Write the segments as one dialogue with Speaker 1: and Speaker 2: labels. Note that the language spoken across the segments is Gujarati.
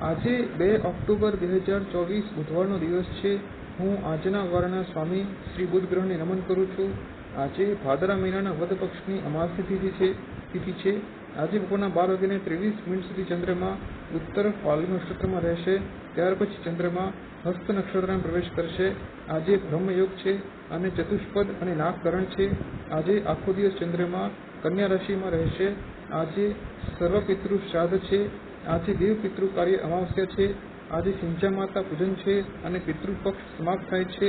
Speaker 1: આજે 2 ઓક્ટોબર 2024 બુધવારનો દિવસ છે. હું આજના વારના સ્વામી શ્રી બુધ ગ્રહને નમન કરું છું. આજે ભાદરા મહિનાના વદ પક્ષની અમાસની તિથિ છે. આજે બપોરના 12:23 સુધી ચંદ્રમા ઉત્તર ફાલ્ગુ નક્ષત્રમાં રહેશે. ત્યાર પછી ચંદ્રમા હસ્ત નક્ષત્રમાં પ્રવેશ કરશે. આજે બ્રહ્મયોગ છે અને ચતુષ્પદ અને નાગકરણ છે. આજે આખો દિવસ ચંદ્રમા કન્યા રાશિમાં રહેશે. આજે સર્વપિતૃ શ્રાદ્ધ છે. આજે દેવ પિતૃ કાર્ય અમાવસ્યા છે. આજે સિંચા માતા પૂજન છે અને પિતૃપક્ષ સમાપ્ત થાય છે.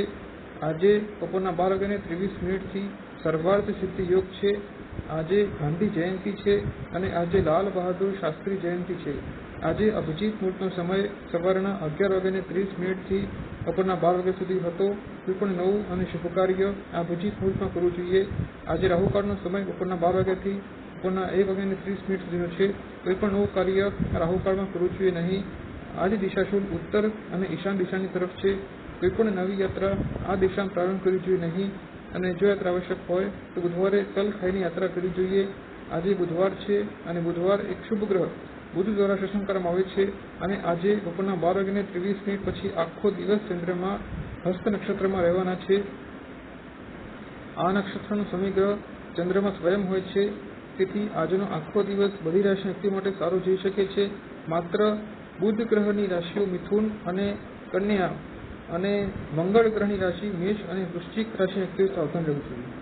Speaker 1: આજે બપોરના 12:23 થી સર્વાર્થ સિદ્ધિ યોગ છે. આજે ગાંધી જયંતિ છે અને આજે લાલ બહાદુર શાસ્ત્રી જયંતિ છે. આજે અભિજીત મુહૂર્તનો સમય સવારના 11:30 થી બપોરના 12 વાગ્યા સુધી હતો. કોઈ પણ નવું અને શુભ કાર્ય આ અભિજીત મુહૂર્તમાં કરવું જોઈએ. આજે રાહુકાળનો સમય બપોરના 12 વાગ્યાથી બપોરના 1:30 સુધીનો છે. કોઈ પણ નવું કાર્ય રાહુકાળમાં કરવું જોઈએ નહીં. આજે દિશાશુલ ઉત્તર અને ઈશાન દિશાની તરફ છે. કોઈ પણ નવી યાત્રા આ દિશામાં પ્રારંભ કરવી જોઈએ નહીં અને જો યાત્રા આવશ્યક હોય તો બુધવારે તલ ખાઈને યાત્રા કરવી જોઈએ. આજે બુધવાર છે અને બુધવાર એક શુભ ગ્રહ બુધ દ્વારા શાસન કરવામાં આવે છે અને આજે બપોરના 12:23 પછી આખો દિવસ ચંદ્રમા હસ્ત નક્ષત્રમાં રહેવાના છે. આ નક્ષત્રનો સ્વામી ગ્રહ ચંદ્રમાં સ્વયં હોય છે. તેથી આજનો આખો દિવસ બધી રાશિના વ્યક્તિ માટે સારો જઈ શકે છે. માત્ર બુધ ગ્રહની રાશિઓ મિથુન અને કન્યા અને મંગળ ગ્રહની રાશિ મેષ અને વૃશ્ચિક રાશિના વ્યક્તિઓ સાવધાન રહેવું જોઈએ.